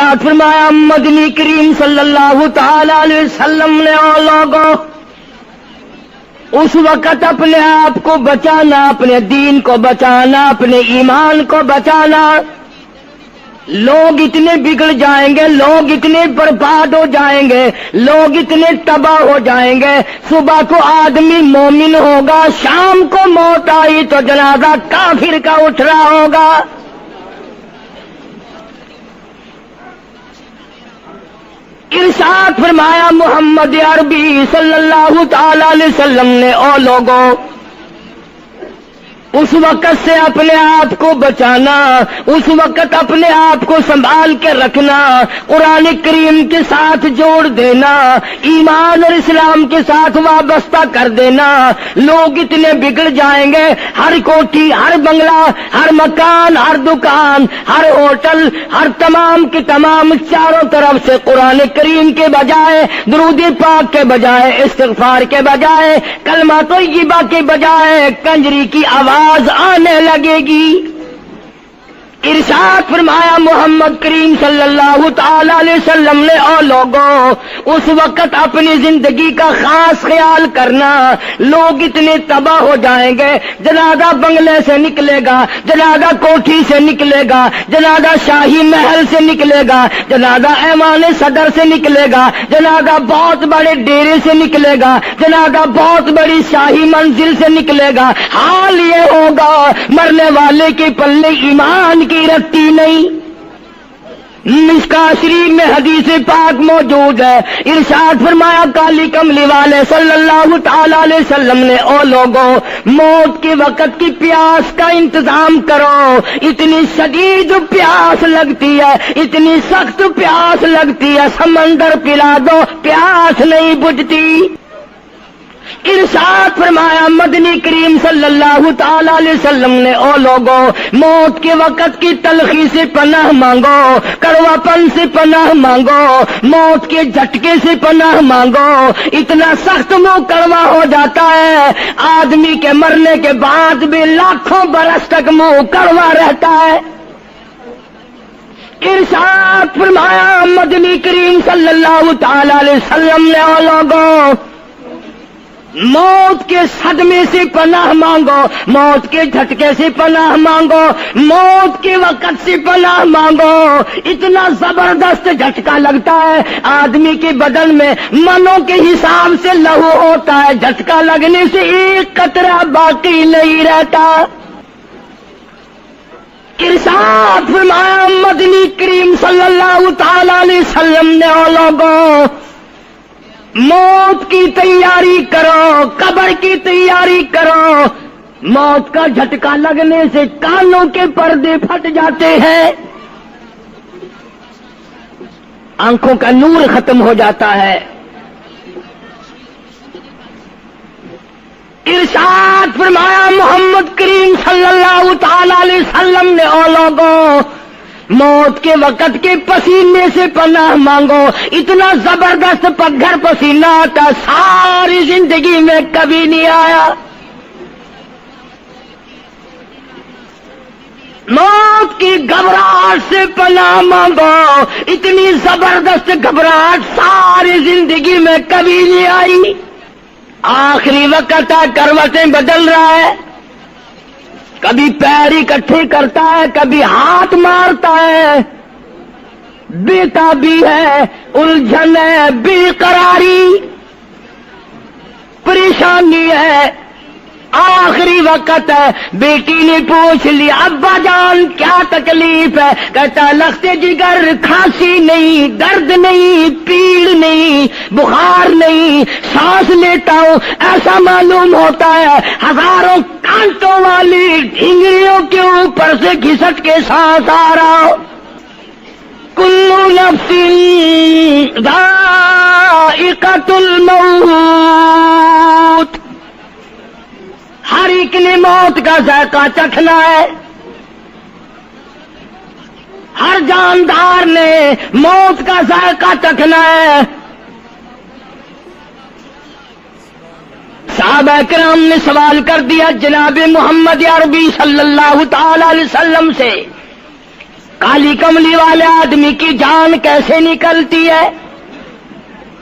ارشاد فرمایا مدنی کریم صلی اللہ تعالی علیہ وسلم نے اور لوگوں اس وقت اپنے آپ کو بچانا، اپنے دین کو بچانا، اپنے ایمان کو بچانا. لوگ اتنے بگڑ جائیں گے، لوگ اتنے برباد ہو جائیں گے، لوگ اتنے تباہ ہو جائیں گے. صبح کو آدمی مومن ہوگا، شام کو موت آئی تو جنازہ کافر کا اٹھ رہا ہوگا. ارشاد فرمایا محمد عربی صلی اللہ تعالی علیہ وسلم نے او لوگوں اس وقت سے اپنے آپ کو بچانا، اس وقت اپنے آپ کو سنبھال کے رکھنا، قرآن کریم کے ساتھ جوڑ دینا، ایمان اور اسلام کے ساتھ وابستہ کر دینا. لوگ اتنے بگڑ جائیں گے، ہر کوٹھی، ہر بنگلہ، ہر مکان، ہر دکان، ہر ہوٹل، ہر تمام کے تمام چاروں طرف سے قرآن کریم کے بجائے، درود پاک کے بجائے، استغفار کے بجائے، کلمہ طیبہ کے بجائے کنجری کی آواز آنے لگے گی. ارشاد فرمایا محمد کریم صلی اللہ تعالی علیہ وسلم نے او لوگوں اس وقت اپنی زندگی کا خاص خیال کرنا. لوگ اتنے تباہ ہو جائیں گے، جنازہ بنگلے سے نکلے گا، جنازہ کوٹھی سے نکلے گا، جنازہ شاہی محل سے نکلے گا، جنازہ ایوان صدر سے نکلے گا، جنازہ بہت بڑے ڈیرے سے نکلے گا، جنازہ بہت بڑی شاہی منزل سے نکلے گا. حال یہ ہوگا مرنے والے کے پلے ایمان کی رتی نہیں. مشکاۃ شریف میں حدیث پاک موجود ہے. ارشاد فرمایا کالی کملی والے صلی اللہ تعالی علیہ وسلم نے او لوگوں موت کے وقت کی پیاس کا انتظام کرو. اتنی شدید پیاس لگتی ہے، اتنی سخت پیاس لگتی ہے، سمندر پلا دو پیاس نہیں بجھتی. ارشاد فرمایا مدنی کریم صلی اللہ تعالی علیہ وسلم نے او لوگوں موت کے وقت کی تلخی سے پناہ مانگو، کڑوا پن سے پناہ مانگو، موت کے جھٹکے سے پناہ مانگو. اتنا سخت منہ کڑوا ہو جاتا ہے، آدمی کے مرنے کے بعد بھی لاکھوں برس تک منہ کڑوا رہتا ہے. ارشاد فرمایا مدنی کریم صلی اللہ تعالی علیہ وسلم نے او لوگوں موت کے صدمے سے پناہ مانگو، موت کے جھٹکے سے پناہ مانگو، موت کے وقت سے پناہ مانگو. اتنا زبردست جھٹکا لگتا ہے آدمی کے بدن میں، منوں کے حساب سے لہو ہوتا ہے. جھٹکا لگنے سے ایک قطرہ باقی نہیں رہتا. ارشاد فرمایا مدنی کریم صلی اللہ تعالی علیہ وسلم نے او لوگوں موت کی تیاری کرو، قبر کی تیاری کرو. موت کا جھٹکا لگنے سے کانوں کے پردے پھٹ جاتے ہیں، آنکھوں کا نور ختم ہو جاتا ہے. ارشاد فرمایا محمد کریم صلی اللہ تعالی علیہ وسلم نے او لوگوں موت کے وقت کے پسینے سے پناہ مانگو. اتنا زبردست پگھر پسینہ آتا ساری زندگی میں کبھی نہیں آیا. موت کی گھبراہٹ سے پناہ مانگو. اتنی زبردست گھبراہٹ ساری زندگی میں کبھی نہیں آئی. آخری وقت ہے، کروٹیں بدل رہا ہے، کبھی پیر اکٹھے کرتا ہے، کبھی ہاتھ مارتا ہے. بےتابی ہے، الجھن ہے، بے قراری، پریشانی ہے. آخری وقت ہے. بیٹی نے پوچھ لیا ابا جان کیا تکلیف ہے؟ کہتا لخت جگر، کھانسی نہیں، درد نہیں، پیڑ نہیں، بخار نہیں، سانس لیتا ہوں ایسا معلوم ہوتا ہے ہزاروں کانٹوں والی ڈھنگریوں کے اوپر سے گھسٹ کے سانس آ رہا ہو. کلو نفس ذائقۃ الموت، ہر ایک نے موت کا ذائقہ چکھنا ہے. ہر جاندار نے موت کا ذائقہ چکھنا ہے. صحابہ کرام نے سوال کر دیا جناب محمد عربی صلی اللہ تعالی علیہ وسلم سے کالی کملی والے آدمی کی جان کیسے نکلتی ہے؟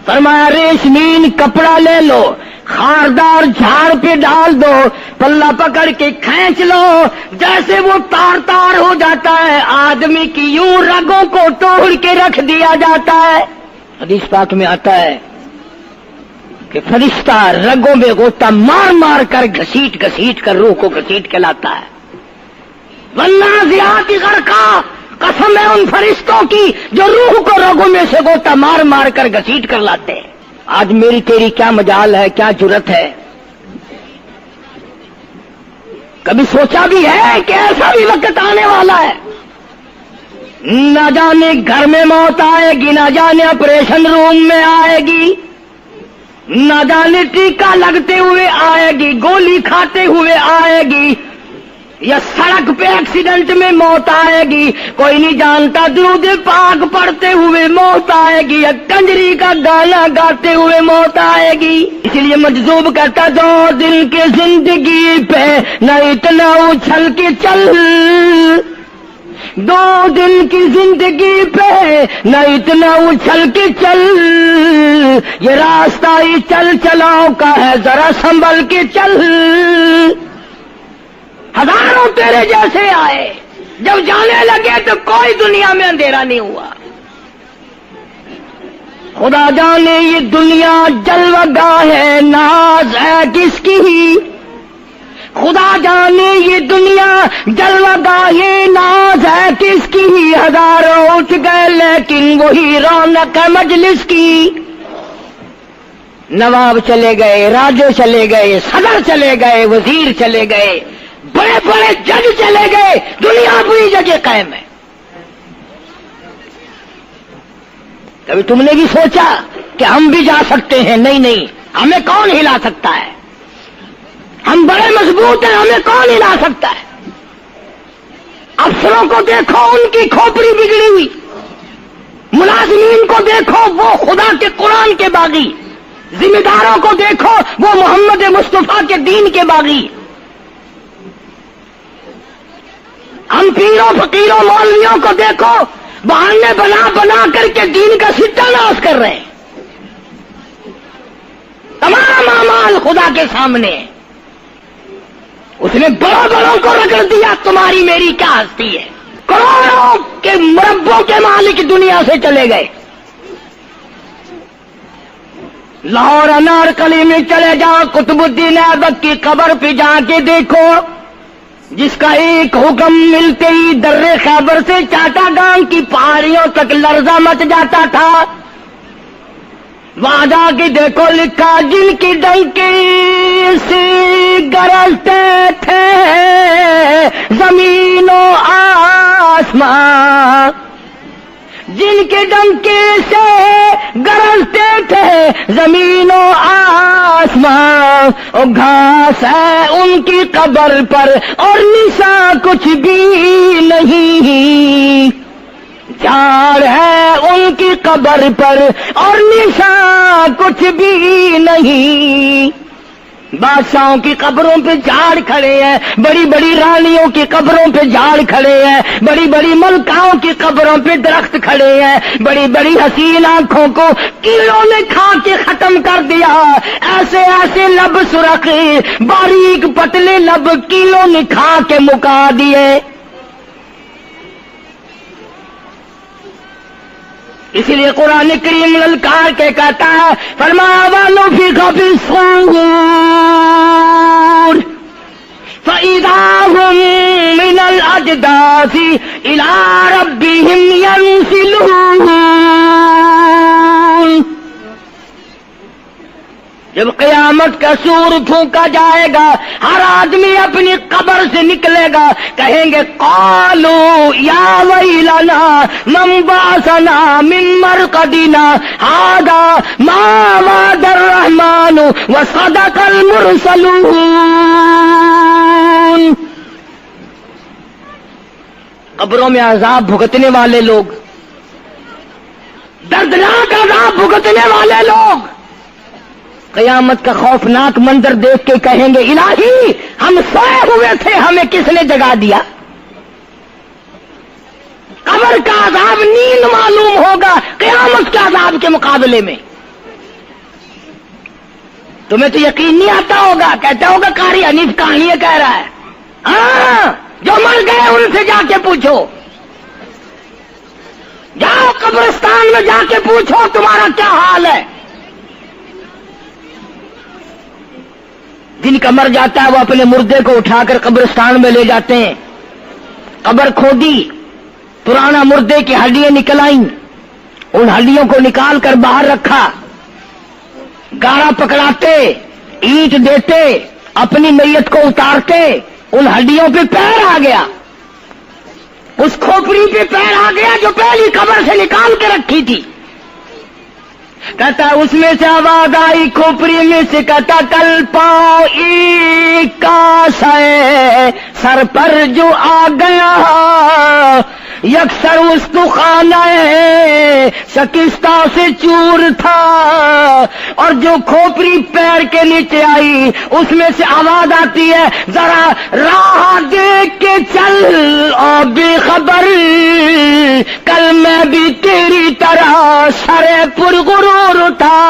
فرمایا ریشمین کپڑا لے لو، خاردار جھاڑ پہ ڈال دو، پلہ پکڑ کے کھینچ لو، جیسے وہ تار تار ہو جاتا ہے آدمی کی یوں رگوں کو توڑ کے رکھ دیا جاتا ہے۔ حدیث پاک میں آتا ہے کہ فرشتہ رگوں میں غوطہ مار مار کر گھسیٹ گھسیٹ کر روح کو گھسیٹ کے لاتا ہے۔ والنازعات غرقا، قسم ہے ان فرشتوں کی جو روح کو رگوں میں سے غوطہ مار مار کر گھسیٹ کر لاتے ہیں۔ آج میری تیری کیا مجال ہے، کیا جرت ہے؟ کبھی سوچا بھی ہے کہ ایسا بھی وقت آنے والا ہے، نہ جانے گھر میں موت آئے گی، نہ جانے آپریشن روم میں آئے گی، نہ جانے ٹیکا لگتے ہوئے آئے گی، گولی کھاتے ہوئے آئے گی، یا سڑک پہ ایکسیڈنٹ میں موت آئے گی، کوئی نہیں جانتا، درود پاک پڑھتے ہوئے موت آئے گی، یا کنجری کا گانا گاتے ہوئے موت آئے گی۔ اس لیے مجذوب کرتا 2 دن کی زندگی پہ نہ اتنا اچھل کے چل، 2 دن کی زندگی پہ نہ اتنا اچھل کے چل، یہ راستہ ہی چل چلاؤ کا ہے، ذرا سنبھل کے چل۔ ہزاروں تیرے جیسے آئے، جب جانے لگے تو کوئی دنیا میں اندھیرا نہیں ہوا۔ خدا جانے یہ دنیا جلوہ گاہ ہے، ناز ہے کس کی؟ خدا جانے یہ دنیا جلوہ گاہ ہے، ناز ہے کس کی؟ ہزاروں اٹھ گئے لیکن وہی رونق ہے مجلس کی۔ نواب چلے گئے، راجے چلے گئے، صدر چلے گئے، وزیر چلے گئے، بڑے بڑے جج چلے گئے، دنیا اپنی جگہ قائم ہے۔ کبھی تم نے بھی سوچا کہ ہم بھی جا سکتے ہیں؟ نہیں نہیں، ہمیں کون ہلا سکتا ہے؟ ہم بڑے مضبوط ہیں، ہمیں کون ہلا سکتا ہے؟ افسروں کو دیکھو، ان کی کھوپڑی بگڑی ہوئی، ملازمین کو دیکھو وہ خدا کے قرآن کے باغی، ذمہ داروں کو دیکھو وہ محمد مصطفیٰ کے دین کے باغی۔ ہم پیروں فقیروں مولویوں کو دیکھو، بہانے بنا بنا کر کے دین کا ستہ ناش کر رہے ہیں۔ تمام اعمال خدا کے سامنے، اس نے بڑوں بڑوں کو رگڑ دیا، تمہاری میری کیا ہستی ہے؟ کروڑوں کے مربوں کے مالک دنیا سے چلے گئے۔ لاہور انارکلی میں چلے جاؤ، قطب الدین ایبک کی قبر پہ جا کے دیکھو، جس کا ایک حکم ملتے ہی در خیبر سے چاٹا گام کی پہاڑیوں تک لرزہ مچ جاتا تھا۔ وہاں جا کے دیکھو لکھا، جن کی ڈنکی سے گرجتے تھے زمین و آسمان، جن کے ڈنکے سے گرجتے تھے زمین و آسمان، اور گھاس ہے ان کی قبر پر اور نشان کچھ بھی نہیں، جھاڑ ہے ان کی قبر پر اور نشان کچھ بھی نہیں۔ بادشاہوں کی قبروں پہ جھاڑ کھڑے ہیں، بڑی بڑی رانیوں کی قبروں پہ جھاڑ کھڑے ہیں، بڑی بڑی ملکاؤں کی قبروں پہ درخت کھڑے ہیں، بڑی بڑی حسین آنکھوں کو کیڑوں نے کھا کے ختم کر دیا، ایسے ایسے لب سرخ باریک پتلے لب کیڑوں نے کھا کے مکا دیے۔ اسی لیے قرآن کریم للکار کے کہتا ہے، فرمایا وَنُفِخَ فِي الصُّورِ فَإِذَا هُم مِّنَ الْأَجْدَاثِ إِلَىٰ رَبِّهِمْ يَنسِلُونَ۔ جب قیامت کا سور پھونکا جائے گا، ہر آدمی اپنی قبر سے نکلے گا، کہیں گے قالوا یا ویلنا من بعثنا من مرقدنا هذا ما وعد الرحمن وصدق المرسلون۔ قبروں میں عذاب بھگتنے والے لوگ، دردناک عذاب بھگتنے والے لوگ قیامت کا خوفناک منظر دیکھ کے کہیں گے الہی ہم سوئے ہوئے تھے، ہمیں کس نے جگا دیا؟ قبر کا عذاب نیند معلوم ہوگا قیامت کے عذاب کے مقابلے میں. تمہیں تو یقین نہیں آتا ہوگا، کہتا ہوگا قاری حنیف کہانیاں کہہ رہا ہے. ہاں، جو مر گئے ان سے جا کے پوچھو، جاؤ قبرستان میں جا کے پوچھو تمہارا کیا حال ہے. جن کا مر جاتا ہے وہ اپنے مردے کو اٹھا کر قبرستان میں لے جاتے ہیں. قبر کھودی، پرانا مردے کی ہڈیاں نکل آئیں، ان ہڈیوں کو نکال کر باہر رکھا، گاڑا پکڑاتے، اینٹ دیتے، اپنی میت کو اتارتے، ان ہڈیوں پہ پیر آ گیا، اس کھوپڑی پہ پیر آ گیا جو پہلی قبر سے نکال کے رکھی تھی. کہتا اس میں سے آواز آئی کھوپڑی میں سے، کہتا کل پاؤں ایک کا سر پر جو آ گیا، یکسر استخانہ شکستہ سے چور تھا. اور جو کھوپڑی پیر کے نیچے آئی اس میں سے آواز آتی ہے ذرا راہ دیکھ کے چل اور بے خبر، کل میں بھی تیری طرح سر پرغرور تھا.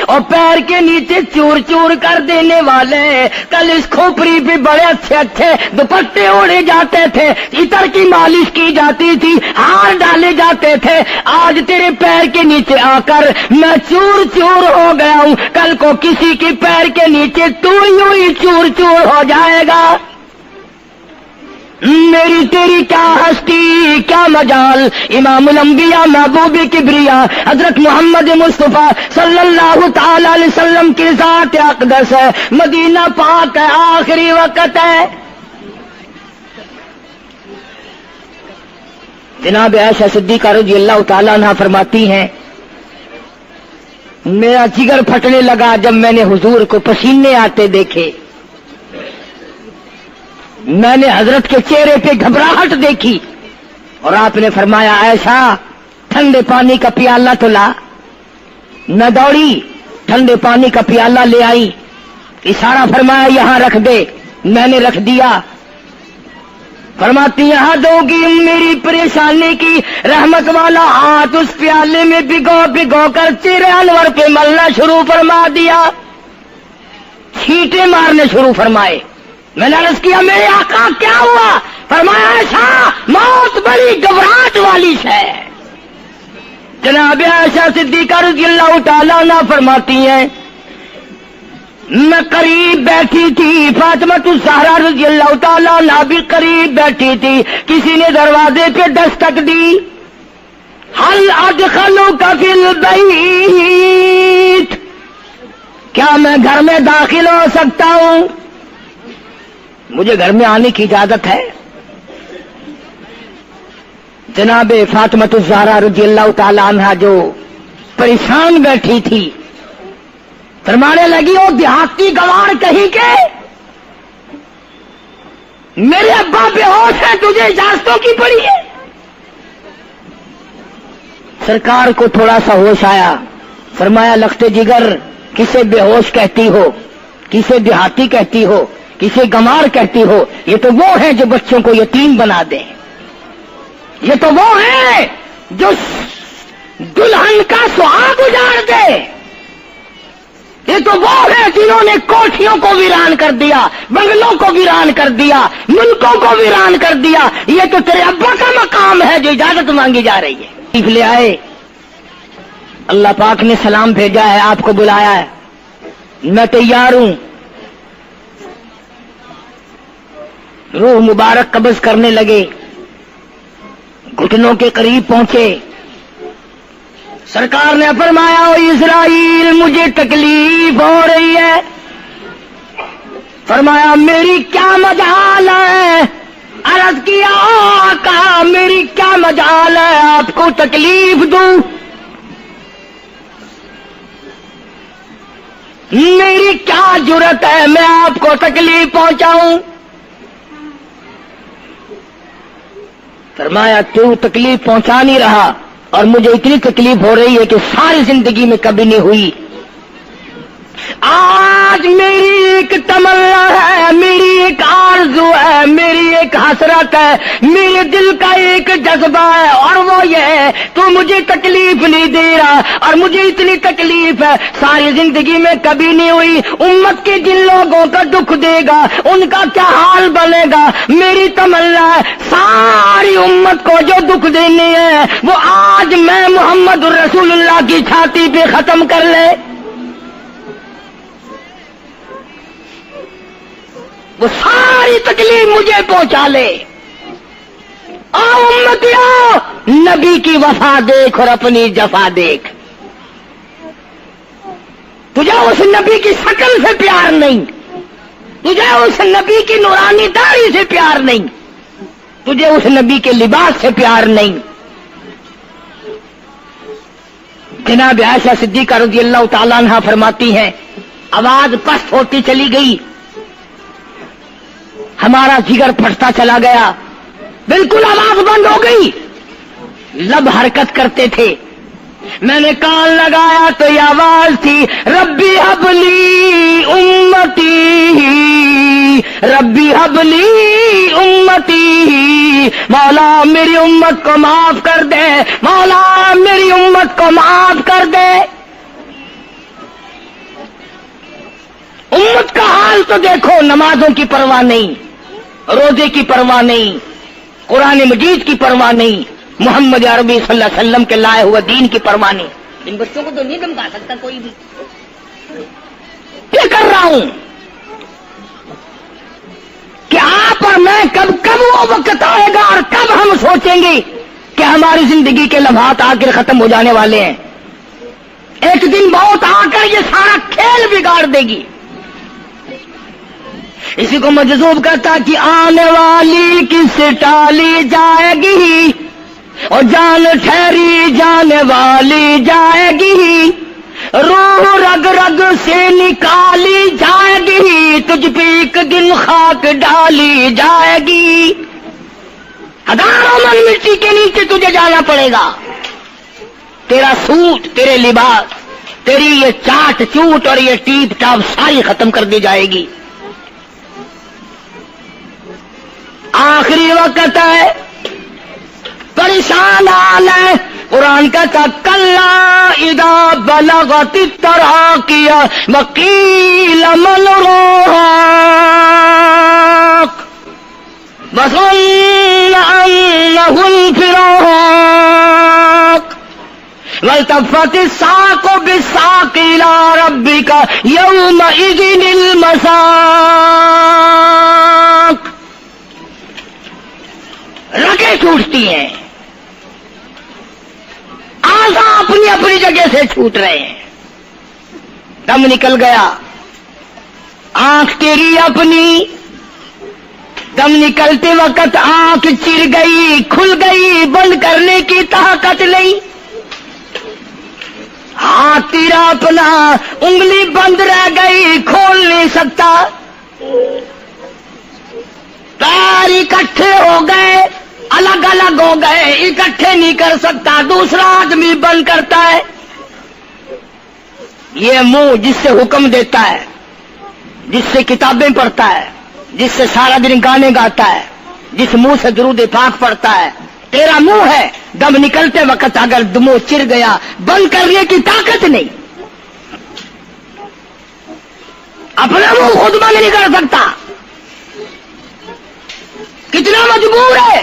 اور پیر کے نیچے چور چور کر دینے والے، کل اس کھوپڑی پہ بڑے اچھے اچھے دوپٹے اوڑے جاتے تھے، عطر کی مالش کی جاتی تھی، ہار ڈالے جاتے تھے، آج تیرے پیر کے نیچے آ کر میں چور چور ہو گیا ہوں، کل کو کسی کی پیر کے نیچے تو یوں ہی چور چور ہو جائے گا. میری تیری کیا ہستی کیا مجال. امام الانبیاء محبوب کبریا حضرت محمد مصطفیٰ صلی اللہ تعالی علیہ وسلم کی ذات اقدس ہے، مدینہ پاک ہے، آخری وقت ہے. جناب عائشہ صدیقہ رضی اللہ تعالیٰ عنہ فرماتی ہیں میرا جگر پھٹنے لگا جب میں نے حضور کو پسینے آتے دیکھے. میں نے حضرت کے چہرے پہ گھبراہٹ دیکھی اور آپ نے فرمایا عائشہ ٹھنڈے پانی کا پیالہ تو لا. نہ دوڑی، ٹھنڈے پانی کا پیالہ لے آئی، اشارہ فرمایا یہاں رکھ دے. میں نے رکھ دیا. فرماتی یہاں دو گی میری پریشانی کی رحمت والا ہاتھ اس پیالے میں بھگو بھگو کر چہرے انور پہ ملنا شروع فرما دیا، چھینٹے مارنے شروع فرمائے. میں نے عرض کیا میرے آقا کیا ہوا؟ فرمایا ایسا موت بڑی گھبراہٹ والی ہے. جناب عائشہ صدیقہ رضی اللہ تعالیٰ عنہ فرماتی ہیں میں قریب بیٹھی تھی، فاطمہ الزہرا رضی اللہ تعالیٰ عنہ بھی قریب بیٹھی تھی. کسی نے دروازے پہ دستک دی، حل ادخلوک فی البیت، کیا میں گھر میں داخل ہو سکتا ہوں؟ مجھے گھر میں آنے کی اجازت ہے؟ جناب فاطمہ الزہرا رضی اللہ تعالی عنہا جو پریشان بیٹھی تھی فرمانے لگی وہ دیہاتی گوار کہیں کے میرے ابا بے ہوش ہے، تجھے اجازتوں کی پڑی ہے. سرکار کو تھوڑا سا ہوش آیا، فرمایا لخت جگر کسے بے ہوش کہتی ہو، کسے دیہاتی کہتی ہو، کسے گمار کہتی ہو؟ یہ تو وہ ہیں جو بچوں کو یتیم بنا دیں، یہ تو وہ ہیں جو دلہن کا سہاگ اجاڑ دے، یہ تو وہ ہیں جنہوں نے کوٹھیوں کو ویران کر دیا، بنگلوں کو ویران کر دیا، ملکوں کو ویران کر دیا. یہ تو تیرے ابا کا مقام ہے جو اجازت مانگی جا رہی ہے. لے آئے، اللہ پاک نے سلام بھیجا ہے، آپ کو بلایا ہے، میں تیار ہوں. روح مبارک قبض کرنے لگے، گھٹنوں کے قریب پہنچے. سرکار نے فرمایا او اسرائیل مجھے تکلیف ہو رہی ہے. فرمایا میری کیا مجال ہے؟ عرض کیا آقا میری کیا مجال ہے آپ کو تکلیف دوں؟ میری کیا جرت ہے میں آپ کو تکلیف پہنچاؤں؟ فرمایا تو تکلیف پہنچا نہیں رہا اور مجھے اتنی تکلیف ہو رہی ہے کہ ساری زندگی میں کبھی نہیں ہوئی. آج میری ایک تمنا ہے، میری ایک آرزو ہے، میری ایک حسرت ہے، میرے دل کا ایک جذبہ ہے، اور وہ یہ ہے تو مجھے تکلیف نہیں دے رہا، اور مجھے اتنی تکلیف ہے ساری زندگی میں کبھی نہیں ہوئی۔ امت کے جن لوگوں کا دکھ دے گا ان کا کیا حال بنے گا؟ میری تمنا ہے ساری امت کو جو دکھ دینے ہیں وہ آج میں محمد رسول اللہ کی چھاتی پہ ختم کر لے، وہ ساری تکلیف مجھے پہنچا لے۔ آؤ امتیوں، نبی کی وفا دیکھ اور اپنی جفا دیکھ۔ تجھے اس نبی کی شکل سے پیار نہیں، تجھے اس نبی کی نورانی داڑھی سے پیار نہیں، تجھے اس نبی کے لباس سے پیار نہیں۔ جناب عائشہ صدیقہ رضی اللہ تعالیٰ عنہا فرماتی ہیں آواز پست ہوتی چلی گئی، ہمارا جگر پھٹتا چلا گیا، بالکل آواز بند ہو گئی، لب حرکت کرتے تھے۔ میں نے کان لگایا تو یہ آواز تھی ربی حبلی امتی، ربی حبلی امتی، مولا میری امت کو معاف کر دے، مولا میری امت کو معاف کر دے۔ امت کا حال تو دیکھو، نمازوں کی پرواہ نہیں، روزے کی پرواہ نہیں، قرآن مجید کی پرواہ نہیں، محمد عربی صلی اللہ علیہ وسلم کے لائے ہوئے دین کی پرواہ نہیں۔ ان بچوں کو تو نہیں دمکا سکتا کوئی بھی۔ کیا کر رہا ہوں کہ آپ اور میں کب وہ وقت آئے گا اور کب ہم سوچیں گے کہ ہماری زندگی کے لمحات آ کر ختم ہو جانے والے ہیں۔ ایک دن بہت آ کر یہ سارا کھیل بگاڑ دے گی۔ اسی کو مجذوب کرتا کہ آنے والی کس ٹالی جائے گی، اور جان ٹھہری جانے والی جائے گی، روح رگ رگ سے نکالی جائے گی، تجھ پہ ایک دن خاک ڈالی جائے گی۔ ہزاروں من مٹی کے نیچے تجھے جانا پڑے گا، تیرا سوٹ، تیرے لباس، تیری یہ چاٹ چوٹ اور یہ ٹیپ ٹاپ ساری ختم کر دی جائے گی۔ آخری وقت ہے، پریشان حال ہے۔ قرآن کہتا کلا اذا بلغت التراقی وقیل من راق وظن انه الفراق والتفت الساق بالساق الى ربك يومئذ المساق۔ رگیں ٹوٹتی ہیں، آزا اپنی اپنی جگہ سے چھوٹ رہے ہیں، دم نکل گیا، آنکھ تیری اپنی، دم نکلتے وقت آنکھ چر گئی، کھل گئی، بند کرنے کی طاقت نہیں، ہاتھ تیرا اپنا انگلی بند رہ گئی، کھول نہیں سکتا، پیر اکٹھے ہو گئے، الگ الگ ہو گئے، اکٹھے نہیں کر سکتا، دوسرا آدمی بند کرتا ہے۔ یہ منہ جس سے حکم دیتا ہے، جس سے کتابیں پڑھتا ہے، جس سے سارا دن گانے گاتا ہے، جس منہ سے درود پاک پڑھتا ہے، تیرا منہ ہے، دم نکلتے وقت اگر منہ چر گیا، بند کرنے کی طاقت نہیں، اپنا منہ خود بند نہیں کر سکتا، کتنا مجبور ہے۔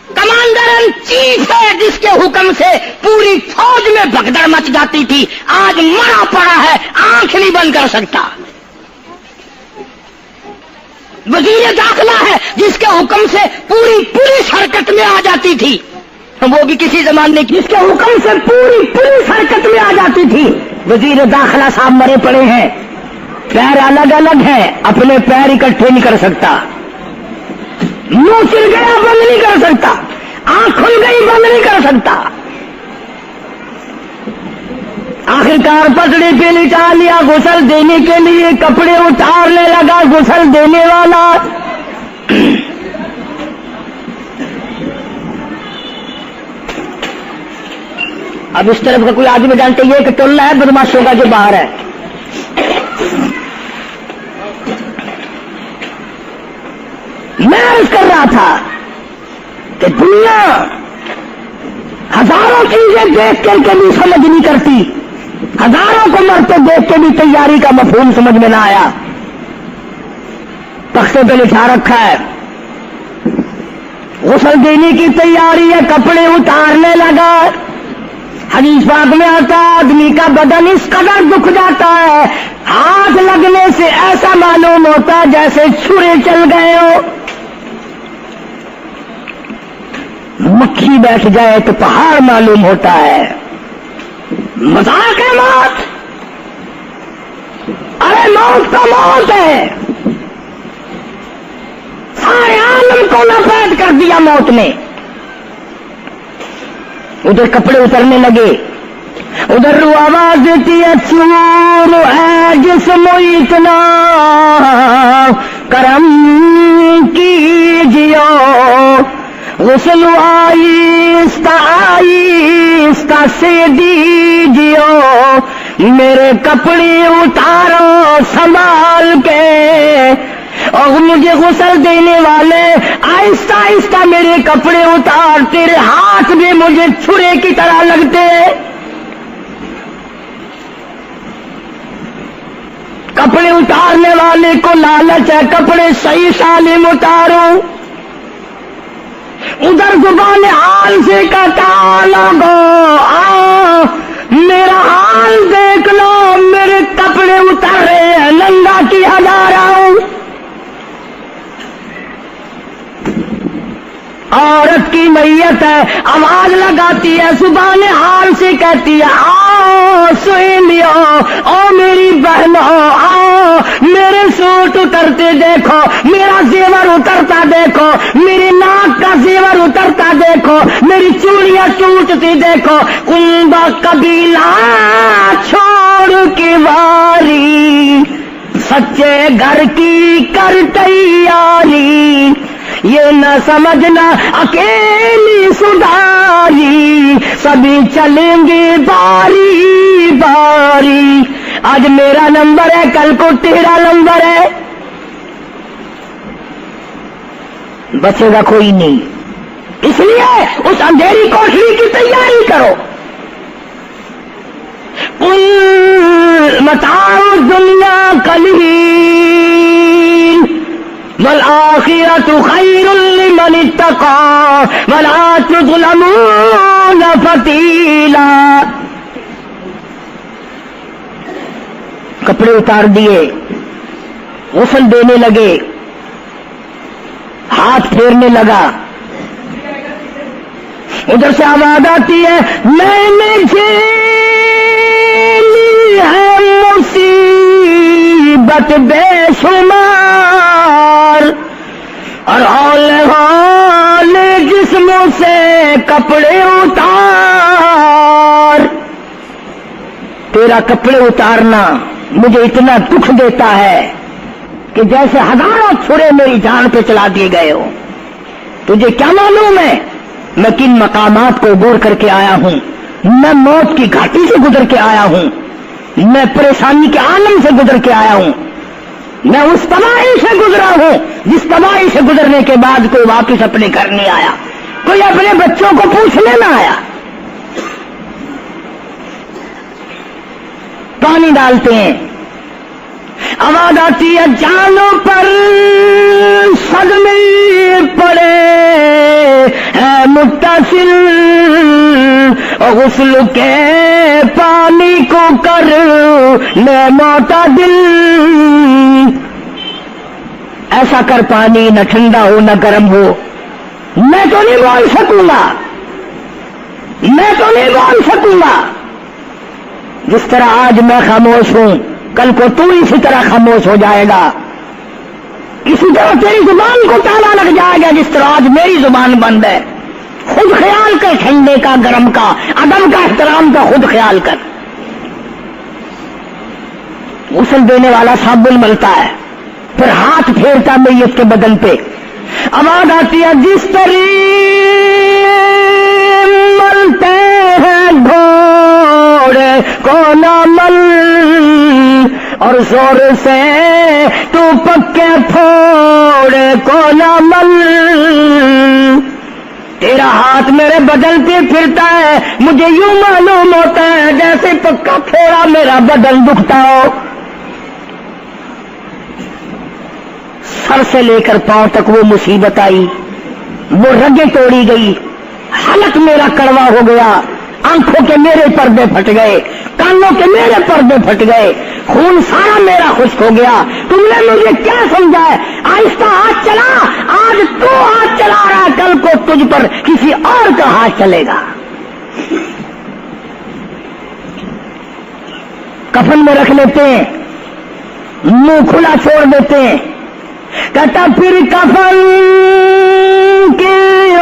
کمانڈر ان چیف ہے جس کے حکم سے پوری فوج میں بھگدڑ مچ جاتی تھی، آج مرا پڑا ہے، آنکھ نہیں بند کر سکتا۔ وزیر داخلہ ہے جس کے حکم سے پوری پولیس حرکت میں آ جاتی تھی، وہ بھی کسی زمانے کی، جس کے حکم سے پوری پولیس حرکت میں آ جاتی تھی، وزیر داخلہ صاحب مرے پڑے ہیں، پیر الگ الگ ہیں، اپنے پیر اکٹھے نہیں کر سکتا، منہ چل گیا بند نہیں کر سکتا، آنکھ کھل گئی بند نہیں کر سکتا، آخرکار پسڑی پہ لٹا لیا، غسل دینے کے لیے کپڑے اتارنے لگا غسل دینے والا، اب اس طرف کا کوئی آدمی جانتے یہ کہ ٹولہ ہے بدماشوں کا جو باہر ہے، عرض کر رہا تھا کہ دنیا ہزاروں چیزیں دیکھ کر کے بھی سمجھ نہیں کرتی، ہزاروں کو مرتے دیکھ کے بھی تیاری کا مفہوم سمجھ میں نہ آیا. تختے پہ لکھا رکھا ہے غسل دینے کی تیاری ہے، کپڑے اتارنے لگا. حدیث پاک میں آتا ہے آدمی کا بدن اس قدر دکھ جاتا ہے، ہاتھ لگنے سے ایسا معلوم ہوتا ہے جیسے چھرے چل گئے ہو. مکھی بیٹھ جائے تو پہاڑ معلوم ہوتا ہے. مذاق ہے موت، ارے موت تو موت ہے. سارے عالم کو لپیٹ کر دیا موت نے. ادھر کپڑے اترنے لگے، ادھر رو آواز دیتی ہے چور ہے جسم اتنا کرم کیجیو، غسل آہستہ آہستہ سے دیجیو، میرے کپڑے اتارو سنبھال کے. اور مجھے غسل دینے والے آہستہ آہستہ میرے کپڑے اتار، تیرے ہاتھ بھی مجھے چھرے کی طرح لگتے. کپڑے اتارنے والے کو لالچ ہے کپڑے صحیح سالم اتارو. ادھر زبان حال سے کہتا لوگو میرا حال دیکھ لو، میرے کپڑے اتار رہے ہیں، ننگا کیا جا رہا ہوں. عورت کی میت ہے، آواز لگاتی ہے، زبان حال سے کہتی ہے آؤ سہیلیو، او میری بہنوں آؤ، میرے سوٹ اترتے دیکھو، میرا زیور اترتا دیکھو، میری ناک کا زیور اترتا دیکھو، میری چوڑیاں ٹوٹتی دیکھو. کنبا قبیلہ چھوڑ کے واری، سچے گھر کی کر تیاری، یہ نہ سمجھنا اکیلی سدھاری، سبھی چلیں گے باری باری. آج میرا نمبر ہے، کل کو تیرا نمبر ہے، بچے گا کوئی نہیں. اس لیے اس اندھیری کوٹری کی تیاری کرو. متاع الدنیا قلیل والآخرۃ خیر لمن اتقى ولا تظلمون فتیلا. کپڑے اتار دیے، غسل دینے لگے، ہاتھ پھیرنے لگا. ادھر سے آواز آتی ہے میں نے جھیلی ہے مصیبت بے شمار، اور ہولے جسموں سے کپڑے اتار. تیرا کپڑے اتارنا مجھے اتنا دکھ دیتا ہے کہ جیسے ہزاروں چھرے میری جان پہ چلا دیے گئے ہو. تجھے کیا معلوم ہے میں کن مقامات کو عبور کر کے آیا ہوں، میں موت کی گھاٹی سے گزر کے آیا ہوں، میں پریشانی کے عالم سے گزر کے آیا ہوں، میں اس تباہی سے گزرا ہوں جس تباہی سے گزرنے کے بعد کوئی واپس اپنے گھر نہیں آیا، کوئی اپنے بچوں کو پوچھنے نہ آیا. پانی ڈالتے ہیں، آواز آتی ہے جانوں پر صدمے پڑے ہے متصل، غسل کے پانی کو کر لے معتدل. ایسا کر پانی نہ ٹھنڈا ہو نہ گرم ہو. میں تو نہیں بول سکوں گا، میں تو نہیں بول سکوں گا. جس طرح آج میں خاموش ہوں کل کو تو اسی طرح خاموش ہو جائے گا. اسی طرح تیری زبان کو تالا لگ جائے گا جس طرح آج میری زبان بند ہے. خود خیال کر، ٹھنڈے کا گرم کا ادب کا احترام کا خود خیال کر. غسل دینے والا صابن ملتا ہے، پھر ہاتھ پھیرتا میت کے بدن پہ. آواز آتی ہے جس طرح ملتے ہیں گھوڑے کو نہ مل، اور زور سے تو پکے پھوڑ جوڑے کو نہ مل، تیرا ہاتھ میرے بدن پہ پھرتا ہے، مجھے یوں معلوم ہوتا ہے جیسے پکا پھوڑا میرا بدن دکھتا ہو۔ سر سے لے کر پاؤں تک وہ مصیبت آئی، وہ رگیں توڑی گئی، حلق میرا کڑوا ہو گیا، آنکھوں کے میرے پردے پھٹ گئے، کانوں کے میرے پردے پھٹ گئے، خون سارا میرا خشک ہو گیا۔ تم نے مجھے کیا سمجھا ہے؟ آہستہ ہاتھ چلا، آج تو ہاتھ چلا رہا، کل کو تجھ پر کسی اور کا ہاتھ چلے گا۔ کفن میں رکھ لیتے ہیں، منہ کھلا چھوڑ دیتے ہیں، کہتا پھر کفن کے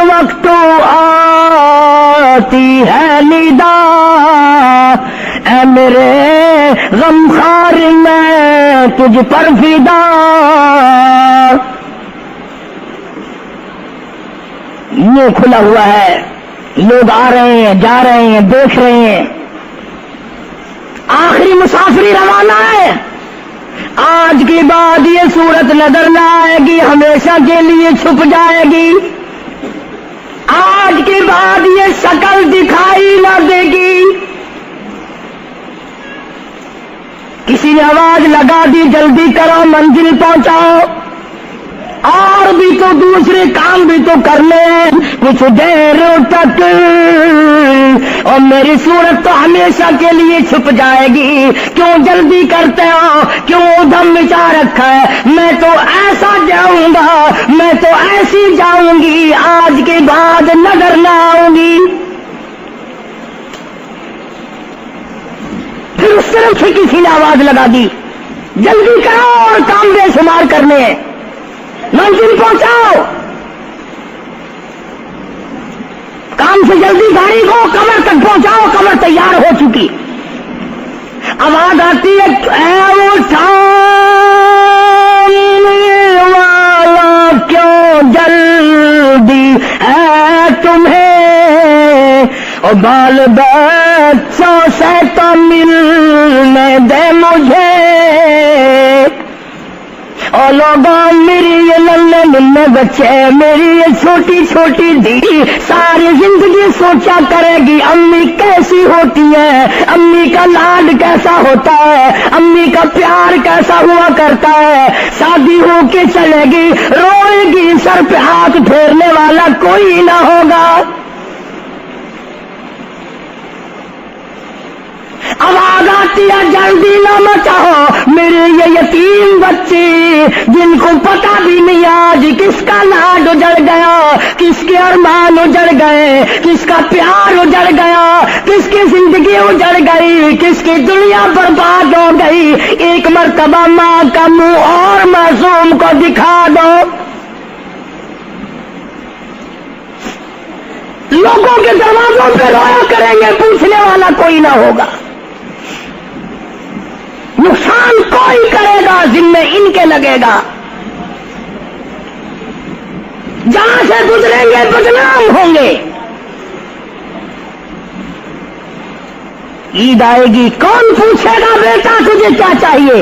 وقت آتی ہے ندا، اے میرے غمخوار میں تجھ پر فدا۔ منہ کھلا ہوا ہے، لوگ آ رہے ہیں، جا رہے ہیں، دیکھ رہے ہیں، آخری مسافری روانہ ہے۔ آج کے بعد یہ صورت نظر نہ آئے گی، ہمیشہ کے لیے چھپ جائے گی۔ آج کے بعد یہ شکل دکھائی نہ دے گی۔ کسی نے آواز لگا دی، جلدی کرو، منزل پہنچاؤ، اور بھی تو دوسرے کام بھی تو کرنے ہیں کچھ دیر تک، اور میری صورت تو ہمیشہ کے لیے چھپ جائے گی۔ کیوں جلدی کرتے ہو؟ کیوں ادھم مچا رکھا ہے؟ میں تو ایسا جاؤں گا، میں تو ایسی جاؤں گی، آج کے بعد نظر نہ آؤں گی۔ پھر اس طرف سے کسی نے آواز لگا دی، جلدی کرو اور کام بے شمار کرنے ہیں، منزل پہنچاؤ، کام سے جلدی گاڑی کو قبر تک پہنچاؤ، قبر تیار ہو چکی۔ آواز آتی ہے، اے اٹھانے والا کیوں جلدی ہے تمہیں، اور بال بچوں سے تو ملنے دے مجھے، اور لوگوں میری یہ ننھے ننھے بچے، میری یہ چھوٹی چھوٹی دی ساری زندگی سوچا کرے گی امی کیسی ہوتی ہے، امی کا لاڈ کیسا ہوتا ہے، امی کا پیار کیسا ہوا کرتا ہے۔ شادی ہو کے چلے گی، روئے گی، سر پہ ہاتھ پھیرنے والا کوئی نہ ہوگا۔ آواز آتی ہے، جلدی نہ مچاؤ، میرے یہ یتیم بچے جن کو پتہ بھی نہیں آج کس کا لاڈ اجڑ گیا، کس کے ارمان اجڑ گئے، کس کا پیار اجڑ گیا، کس کی زندگی اجڑ گئی، کس کی دنیا برباد ہو گئی۔ ایک مرتبہ ماں کا منہ اور معصوم کو دکھا دو، لوگوں کے دروازوں پہ رویا کریں گے، پوچھنے والا کوئی نہ ہوگا، نقصان کوئی کرے گا، ذمہ ان کے لگے گا، جہاں سے گزریں گے بدنام ہوں گے۔ عید آئے گی، کون پوچھے گا بیٹا تجھے کیا چاہیے؟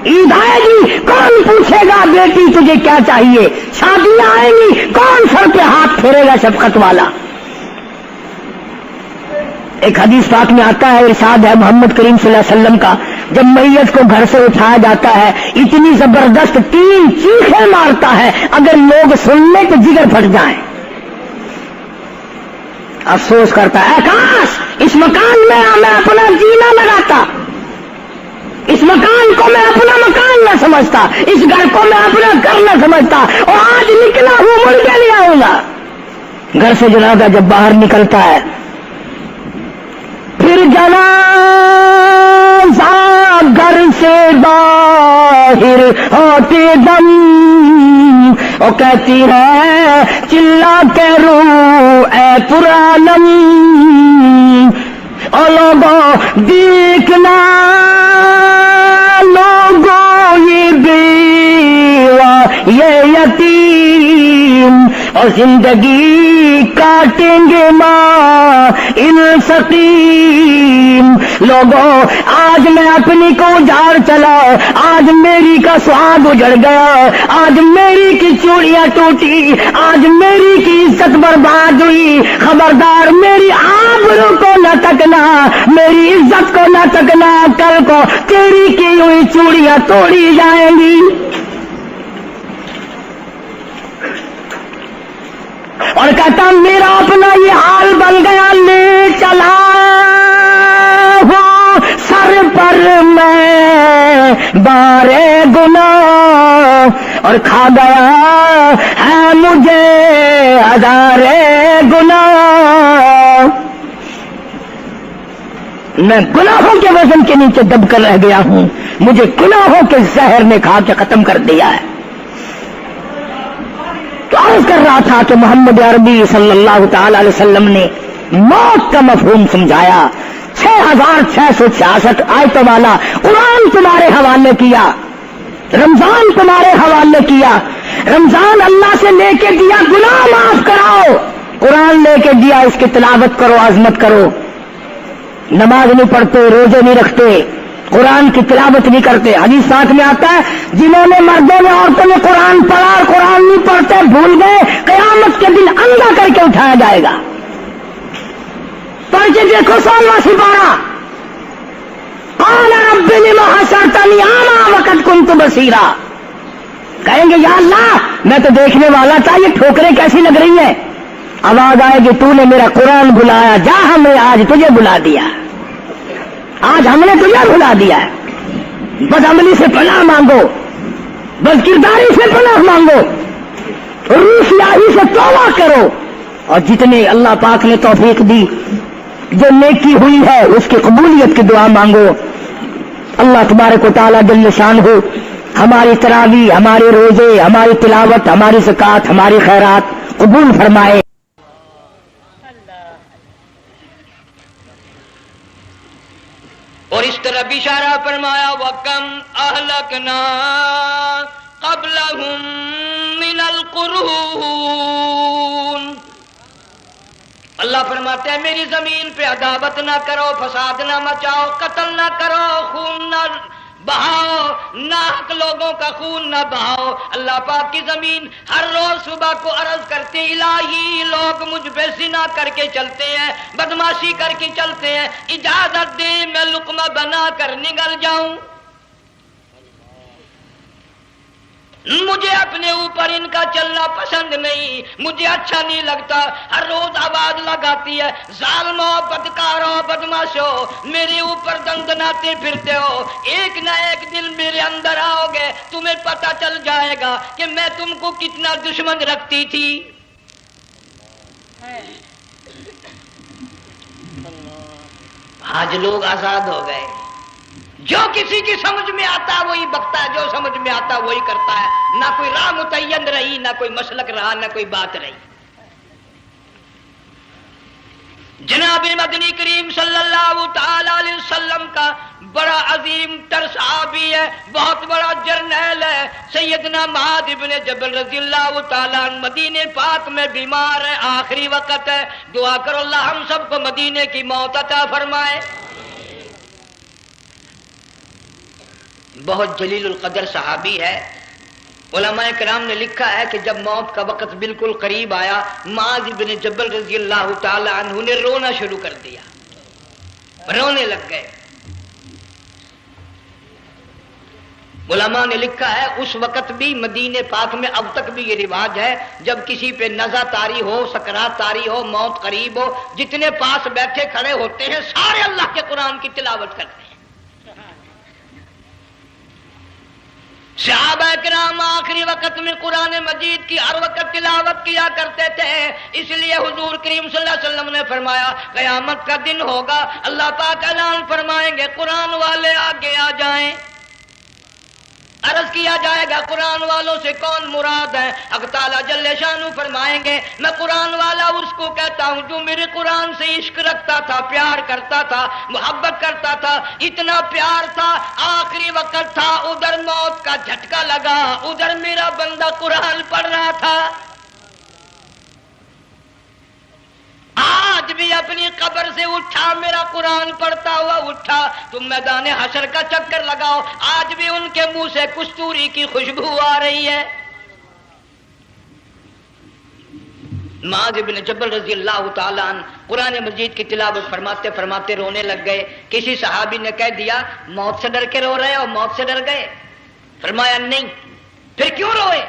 عید آئے گی، کون پوچھے گا بیٹی تجھے کیا چاہیے؟ شادیاں آئیں گی، کون سر پہ ہاتھ پھیرے گا شفقت والا؟ ایک حدیث پاک میں آتا ہے، ارشاد ہے محمد کریم صلی اللہ علیہ وسلم کا، جب میت کو گھر سے اٹھایا جاتا ہے اتنی زبردست 3 چیخیں مارتا ہے، اگر لوگ سننے تو جگر پھٹ جائیں۔ افسوس کرتا ہے، کاش اس مکان میں میں اپنا جینا لگاتا، اس مکان کو میں اپنا مکان نہ سمجھتا، اس گھر کو میں اپنا گھر نہ سمجھتا، اور آج نکلا ہوں مڑ کے نہیں آؤں گا۔ گھر سے جنازہ جب باہر نکلتا ہے، پھر جنازہ گھر سے باہر ہوتے دم، وہ کہتی ہے چلا کے رو اے پرانم، او لوگوں دیکھنا، لوگوں یہ بیوہ یہ یتیم، اور زندگی کاٹیں گے ماں ان سقیم۔ لوگوں آج آج میں اپنی کو اجاڑ چلا، آج میری کا سواد اجڑ گیا، آج میری کی چوڑیاں ٹوٹی، آج میری کی عزت برباد ہوئی، خبردار میری آبرو کو نہ تکنا، میری عزت کو نہ تکنا، کل کو تیری کی ہوئی چوڑیاں توڑی جائیں گی۔ اور کہتا میرا اپنا یہ حال بن گیا، لے چلا ہوں سر پر میں بارے گناہ، اور کھا گیا ہے مجھے ہزارے گناہ، میں گناہوں کے وزن کے نیچے دب کر رہ گیا ہوں، مجھے گناہوں کے زہر نے کھا کے ختم کر دیا ہے۔ تو عرض کر رہا تھا کہ محمد عربی صلی اللہ تعالی علیہ وسلم نے موت کا مفہوم سمجھایا، 6666 آیتوں والا قرآن تمہارے حوالے کیا، رمضان تمہارے حوالے کیا، رمضان اللہ سے لے کے دیا گناہ معاف کراؤ، قرآن لے کے دیا اس کی تلاوت کرو، عظمت کرو، نماز نہیں پڑھتے، روزے نہیں رکھتے، قرآن کی تلاوت نہیں کرتے۔ حدیث ساتھ میں آتا ہے جنہوں نے مردوں نے عورتوں نے قرآن پڑھا اور قرآن نہیں پڑھتے بھول گئے، قیامت کے دن اندھا کر کے اٹھایا جائے گا۔ پڑھ کے دیکھو 16واں سپارہ، قال رب لم حشرتنی اعمی وقد كنت بصیرا، کہیں گے یا اللہ میں تو دیکھنے والا تھا، یہ ٹھوکریں کیسی لگ رہی ہیں؟ آواز آئے گی تو نے میرا قرآن بلایا، جا ہمیں آج تجھے بلا دیا، آج ہم نے تجھے بلا دیا ہے۔ بد عملی سے پناہ مانگو، بد کرداری سے پناہ مانگو، روح سیاہی سے توبہ کرو، اور جتنے اللہ پاک نے توفیق دی جو نیکی ہوئی ہے اس کی قبولیت کی دعا مانگو۔ اللہ تبارک و تعالیٰ جل شانہ ہماری تراویح، ہمارے روزے، ہماری تلاوت، ہماری زکوٰۃ، ہماری خیرات قبول فرمائے۔ اور اس طرح بھی اشارہ فرمایا وَكَمْ أَهْلَكْنَا قَبْلَهُمْ مِنَ الْقُرُونِ، اللہ فرماتے ہیں میری زمین پہ عداوت نہ کرو، فساد نہ مچاؤ، قتل نہ کرو، خون نہ بہاؤ، ناحق لوگوں کا خون نہ بہاؤ۔ اللہ پاک کی زمین ہر روز صبح کو عرض کرتے الہی لوگ مجھ پہ زنا کر کے چلتے ہیں، بدماشی کر کے چلتے ہیں، اجازت دے میں لقمہ بنا کر نگل جاؤں، مجھے اپنے اوپر ان کا چلنا پسند نہیں، مجھے اچھا نہیں لگتا۔ ہر روز آواز لگاتی ہے ظالمو، بدکارو، بدماشو، میرے اوپر دندناتے پھرتے ہو، ایک نہ ایک دن میرے اندر آؤ گے، تمہیں پتہ چل جائے گا کہ میں تم کو کتنا دشمن رکھتی تھی۔ آج لوگ آزاد ہو گئے، جو کسی کی سمجھ میں آتا ہے وہی بکتا ہے، جو سمجھ میں آتا ہے وہی کرتا ہے، نہ کوئی راہ متعین رہی، نہ کوئی مسلک رہا، نہ کوئی بات رہی۔ جناب مدنی کریم صلی اللہ تعالی علیہ وسلم کا بڑا عظیم تر صحابی ہے، بہت بڑا جرنیل ہے، سیدنا معاذ ابن جبل رضی اللہ تعالیٰ عنہ مدینے پاک میں بیمار ہے، آخری وقت ہے، دعا کرو اللہ ہم سب کو مدینے کی موت عطا فرمائے۔ بہت جلیل القدر صحابی ہے، علماء کرام نے لکھا ہے کہ جب موت کا وقت بالکل قریب آیا، معاذ بن جبل رضی اللہ تعالی عنہ نے رونا شروع کر دیا، رونے لگ گئے۔ علماء نے لکھا ہے اس وقت بھی مدینے پاک میں اب تک بھی یہ رواج ہے، جب کسی پہ نزع طاری ہو، سکرات طاری ہو، موت قریب ہو، جتنے پاس بیٹھے کھڑے ہوتے ہیں سارے اللہ کے قرآن کی تلاوت کرتے ہیں۔ صحابہ کرام آخری وقت میں قرآن مجید کی ہر وقت تلاوت کیا کرتے تھے، اس لیے حضور کریم صلی اللہ علیہ وسلم نے فرمایا قیامت کا دن ہوگا، اللہ پاک اعلان فرمائیں گے قرآن والے آگے آ جائیں۔ عرض کیا جائے گا قرآن والوں سے کون مراد ہے؟ حق تعالیٰ جل شانہ فرمائیں گے میں قرآن والا اس کو کہتا ہوں جو میرے قرآن سے عشق رکھتا تھا، پیار کرتا تھا، محبت کرتا تھا، اتنا پیار تھا آخری وقت تھا، ادھر موت کا جھٹکا لگا، ادھر میرا بندہ قرآن پڑھ رہا تھا۔ آج بھی اپنی قبر سے اٹھا، میرا قرآن پڑھتا ہوا اٹھا، تم میدان حشر کا چکر لگاؤ، آج بھی ان کے منہ سے کستوری کی خوشبو آ رہی ہے۔ معاذ بن جبل رضی اللہ تعالیٰ عنہ قرآن مجید کی تلاوت فرماتے فرماتے رونے لگ گئے۔ کسی صحابی نے کہہ دیا موت سے ڈر کے رو رہے ہو، موت سے ڈر گئے؟ فرمایا نہیں۔ پھر کیوں روئے؟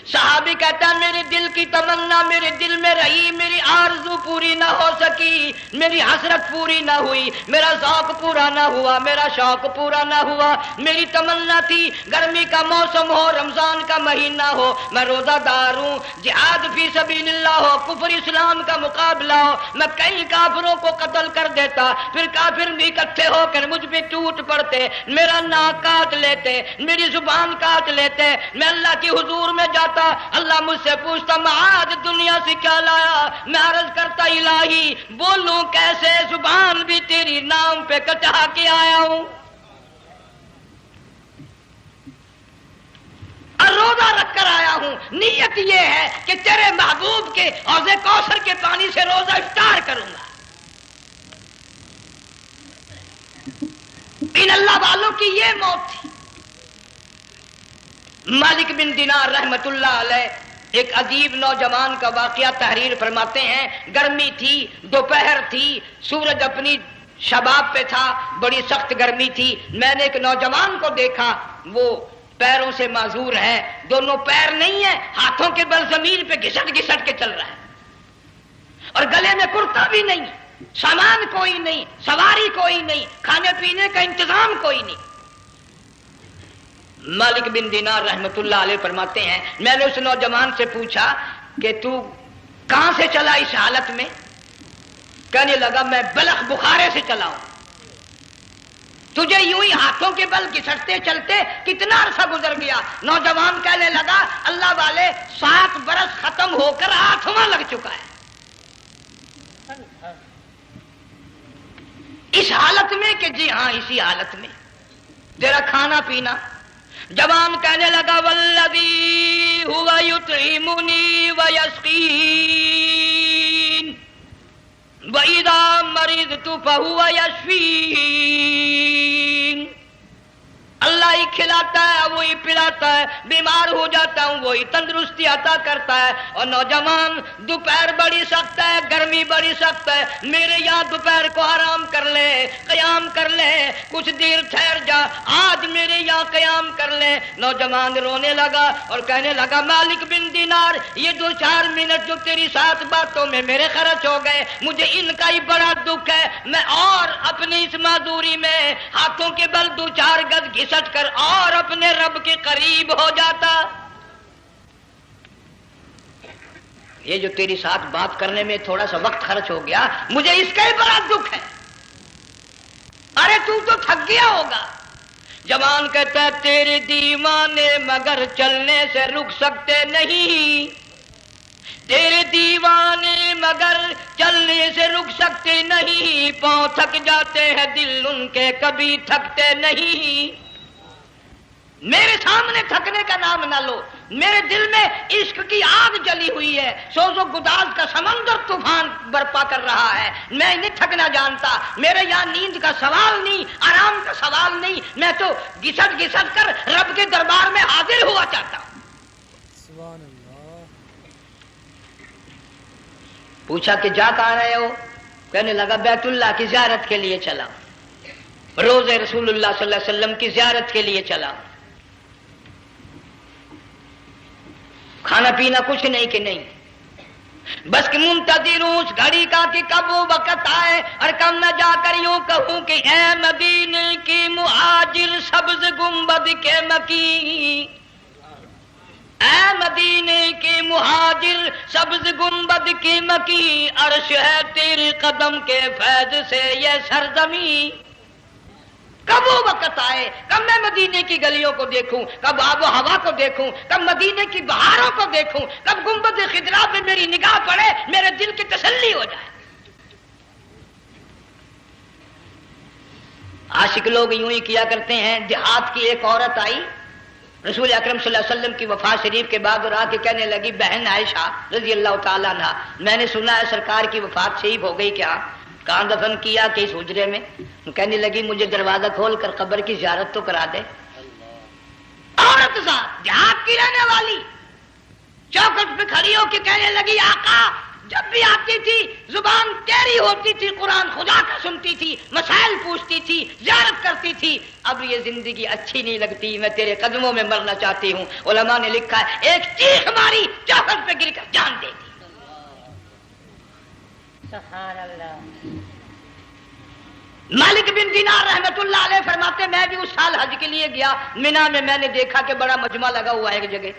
صحابی کہتا ہے میرے دل کی تمنا میرے دل میں رہی، میری آرزو پوری نہ ہو سکی، میری حسرت پوری نہ ہوئی، میرا ذوق پورا نہ ہوا، میرا شوق پورا نہ ہوا۔ میری تمنا تھی گرمی کا موسم ہو، رمضان کا مہینہ ہو، میں روزہ دار ہوں، جہاد فی سبیل اللہ ہو، کفر اسلام کا مقابلہ ہو، میں کئی کافروں کو قتل کر دیتا، پھر کافر بھی اکٹھے ہو کر مجھ پہ ٹوٹ پڑتے، میرا ناک کاٹ لیتے، میری زبان کاٹ لیتے، میں اللہ کی حضور میں جاتا، اللہ مجھ سے پوچھتا معاذ دنیا سے کیا لایا؟ میں عرض کرتا الہی بولوں کیسے، زبان بھی تیری نام پہ کٹا کے آیا ہوں، اور روزہ رکھ کر آیا ہوں، نیت یہ ہے کہ تیرے محبوب کے حوض کوثر کے پانی سے روزہ افطار کروں گا۔ ان اللہ والوں کی یہ موت تھی۔ مالک بن دینار رحمت اللہ علیہ ایک عجیب نوجوان کا واقعہ تحریر فرماتے ہیں۔ گرمی تھی، دوپہر تھی، سورج اپنی شباب پہ تھا، بڑی سخت گرمی تھی۔ میں نے ایک نوجوان کو دیکھا، وہ پیروں سے معذور ہے، دونوں پیر نہیں ہیں، ہاتھوں کے بل زمین پہ گھسٹ گھسٹ کے چل رہا ہے، اور گلے میں کرتا بھی نہیں، سامان کوئی نہیں، سواری کوئی نہیں، کھانے پینے کا انتظام کوئی نہیں۔ مالک بن دینار رحمت اللہ علیہ فرماتے ہیں میں نے اس نوجوان سے پوچھا کہ تو کہاں سے چلا اس حالت میں؟ کہنے لگا میں بلخ بخارے سے چلا ہوں۔ تجھے یوں ہی ہاتھوں کے بل گھسٹتے چلتے کتنا عرصہ گزر گیا؟ نوجوان کہنے لگا اللہ والے 7 برس ختم ہو کر 8واں لگ چکا ہے۔ اس حالت میں کہ جی ہاں اسی حالت میں تیرا کھانا پینا۔ جوان کہنے لگا والذی ہوا یطعمنی ویسقین وَإِذَا مَرِضْتُ فَهُوَ يَشْفِينِ، اللہ ہی کھلاتا ہے وہی پلاتا ہے، بیمار ہو جاتا ہوں وہی تندرستی عطا کرتا ہے۔ اور نوجوان دوپہر بڑی سخت ہے، گرمی بڑی سخت ہے، میرے یہاں دوپہر کو آرام کر لے، قیام کر لے، کچھ دیر ٹھہر جا، آج میرے یہاں قیام کر لے۔ نوجوان رونے لگا اور کہنے لگا مالک بن دینار یہ 2-4 منٹ جو تیری ساتھ باتوں میں میرے خرچ ہو گئے، مجھے ان کا ہی بڑا دکھ ہے، میں اور اپنی اس معذوری میں ہاتھوں کے بل 2-4 گز گھسٹ کر اور اپنے رب کے قریب ہو جاتا۔ یہ جو تیری ساتھ بات کرنے میں تھوڑا سا وقت خرچ ہو گیا، مجھے اس کا ہی بڑا دکھ ہے۔ ارے تو تھک گیا ہوگا۔ جوان کہتا ہے تیرے دیوانے مگر چلنے سے رک سکتے نہیں، تیرے دیوانے مگر چلنے سے رک سکتے نہیں، پاؤں تھک جاتے ہیں دل ان کے کبھی تھکتے نہیں۔ میرے سامنے تھکنے کا نام نہ لو، میرے دل میں عشق کی آگ جلی ہوئی ہے، سوز و گداز کا سمندر طوفان برپا کر رہا ہے، میں نہیں تھکنا جانتا، میرے یہاں نیند کا سوال نہیں، آرام کا سوال نہیں، میں تو گھسٹ گھسٹ کر رب کے دربار میں حاضر ہوا چاہتا ہوں۔ سبحان اللہ۔ پوچھا کہ جا کہاں رہے ہو؟ کہنے لگا بیت اللہ کی زیارت کے لیے چلا، روز رسول اللہ صلی اللہ علیہ وسلم کی زیارت کے لیے چلا، کھانا پینا کچھ نہیں کہ نہیں، بس کہ منتظر ہوں اس گھڑی کا کہ کب وہ وقت آئے اور کب میں جا کر یوں کہوں کہ اے مدینے کی مہاجر سبز گنبد کے مکی، اے مدینے کے مہاجر سبز گنبد کی مکی، عرش ہے تیرے قدم کے فیض سے یہ سرزمین۔ کب وہ وقت آئے، کب میں مدینے کی گلیوں کو دیکھوں، کب آب و ہوا کو دیکھوں، کب مدینے کی بہاروں کو دیکھوں، کب گنبد خضرا پہ میری نگاہ پڑے، میرے دل کی تسلی ہو جائے۔ عاشق لوگ یوں ہی کیا کرتے ہیں۔ دیہات کی ایک عورت آئی، رسول اکرم صلی اللہ علیہ وسلم کی وفات شریف کے بعد اور آ کے کہنے لگی بہن عائشہ رضی اللہ تعالیٰ عنہا میں نے سنا ہے سرکار کی وفات شریف ہو گئی، کیا کہاں دفن کیا کہ اس حجرے میں؟ کہنے لگی مجھے دروازہ کھول کر قبر کی زیارت تو کرا دے۔ عورت ساتھ دیہات کی رہنے والی چوکٹ پہ کھڑی ہو کے کہنے لگی آقا جب بھی آتی تھی زبان تیری ہوتی تھی، قرآن خدا کا سنتی تھی، مسائل پوچھتی تھی، زیارت کرتی تھی، اب یہ زندگی اچھی نہیں لگتی، میں تیرے قدموں میں مرنا چاہتی ہوں۔ علماء نے لکھا ہے ایک چیخ ماری چوکٹ پہ گر کر جان دے دی۔ سبحان اللہ۔ مالک بن دینار رحمت اللہ علیہ فرماتے میں بھی اس سال حج کے لیے گیا، مینا میں نے دیکھا کہ بڑا مجمع لگا ہوا ہے ایک جگہ،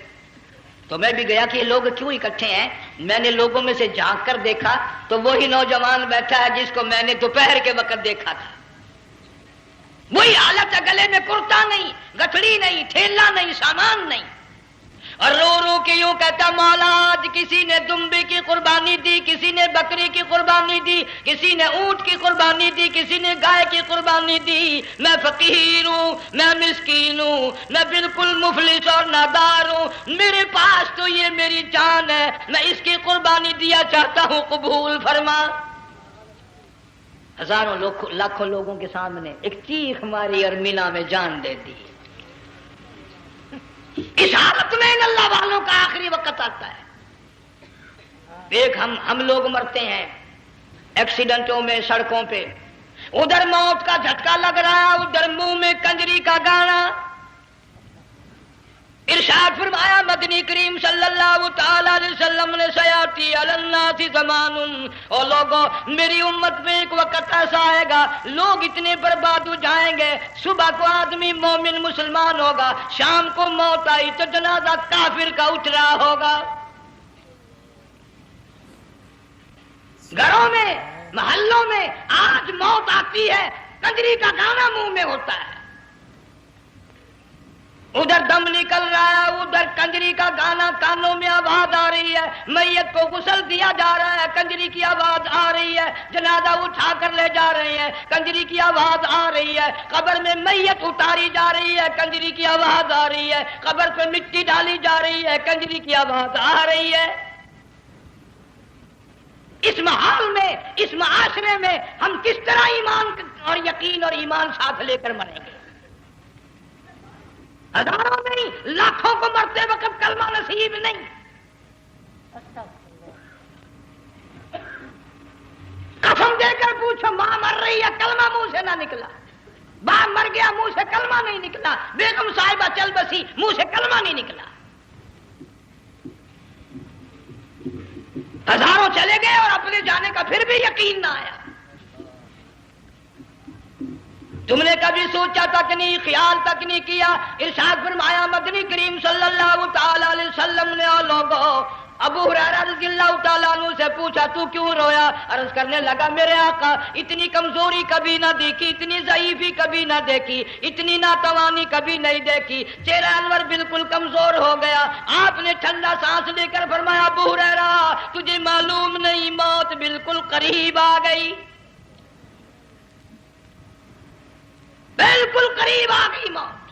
تو میں بھی گیا کہ یہ لوگ کیوں اکٹھے ہیں۔ میں نے لوگوں میں سے جھانک کر دیکھا تو وہی نوجوان بیٹھا ہے جس کو میں نے دوپہر کے وقت دیکھا تھا، وہی حالت ہے، گلے میں کرتا نہیں، گٹھڑی نہیں، تھیلا نہیں، سامان نہیں، اور رو رو کے یوں کہتا مولا آج کسی نے دمبی کی قربانی دی، کسی نے بکری کی قربانی دی، کسی نے اونٹ کی قربانی دی، کسی نے گائے کی قربانی دی، میں فقیر ہوں، میں مسکین ہوں، میں بالکل مفلس اور نادار ہوں، میرے پاس تو یہ میری جان ہے، میں اس کی قربانی دیا چاہتا ہوں، قبول فرما۔ ہزاروں لاکھوں لوگوں کے سامنے ایک چیخ ماری اور مینا میں جان دے دی۔ اس حالت میں ان اللہ والوں کا آخری وقت آتا ہے۔ ایک ہم لوگ مرتے ہیں ایکسیڈنٹوں میں، سڑکوں پہ، ادھر موت کا جھٹکا لگ رہا ہے، ادھر منہ میں کنجری کا گانا۔ ارشاد فرمایا مدنی کریم صلی اللہ تعالی علیہ وسلم نے سیاتی علی الناس زمان، او لوگوں میری امت میں ایک وقت ایسا آئے گا لوگ اتنے برباد ہو جائیں گے، صبح کو آدمی مومن مسلمان ہوگا، شام کو موت آئی تو جنازہ کافر کا اٹھ رہا ہوگا۔ گھروں میں، محلوں میں آج موت آتی ہے، کنجری کا گانا منہ میں ہوتا ہے، ادھر دم نکل رہا ہے، ادھر کنجری کا گانا کانوں میں آواز آ رہی ہے، میت کو غسل دیا جا رہا ہے، کنجری کی آواز آ رہی ہے، جنازہ اٹھا کر لے جا رہے ہیں، کنجری کی آواز آ رہی ہے، قبر میں میت اتاری جا رہی ہے، کنجری کی آواز آ رہی ہے، قبر پہ مٹی ڈالی جا رہی ہے، کنجری کی آواز آ رہی ہے۔ اس محال میں، اس معاشرے میں ہم کس طرح ایمان اور یقین اور ایمان ساتھ لے کر مریں گے؟ ہزاروں نہیں لاکھوں کو مرتے وقت کلمہ نصیب نہیں۔ قسم دے کر پوچھو ماں مر رہی ہے کلمہ منہ سے نہ نکلا، باپ مر گیا منہ سے کلمہ نہیں نکلا، بیگم صاحبہ چل بسی منہ سے کلمہ نہیں نکلا، ہزاروں چلے گئے اور اپنے جانے کا پھر بھی یقین نہ آیا۔ تم نے کبھی سوچا تک نہیں، خیال تک نہیں کیا؟ ارشاد فرمایا مدنی کریم صلی اللہ تعالی علیہ وسلم نے اور لوگوں ابو ہریرہ رضی اللہ تعالیٰ عنہ سے پوچھا تو کیوں رویا؟ عرض کرنے لگا میرے آقا اتنی کمزوری کبھی نہ دیکھی، اتنی ضعیفی کبھی نہ دیکھی، اتنی ناتوانی کبھی نہیں دیکھی، چہرہ انور بالکل کمزور ہو گیا۔ آپ نے ٹھنڈا سانس لے کر فرمایا ابو ہریرہ تجھے معلوم نہیں موت بالکل قریب آ گئی، بالکل قریب آ گئی موت۔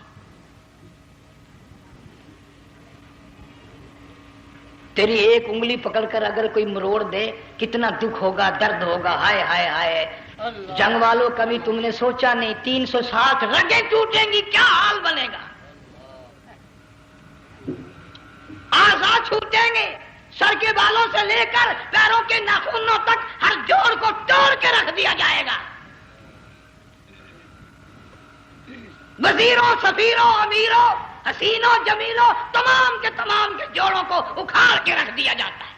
تیری ایک انگلی پکڑ کر اگر کوئی مروڑ دے کتنا دکھ ہوگا، درد ہوگا، ہائے ہائے ہائے۔ جنگ والوں کبھی تم نے سوچا نہیں 360 رگیں ٹوٹیں گی کیا حال بنے گا، اعضاء چھوٹیں گے، سر کے بالوں سے لے کر پیروں کے ناخنوں تک ہر جوڑ کو توڑ کے رکھ دیا جائے گا، وزیروں، سفیروں، امیروں، حسینوں، جمیلوں، تمام کے جوڑوں کو اکھاڑ کے رکھ دیا جاتا ہے۔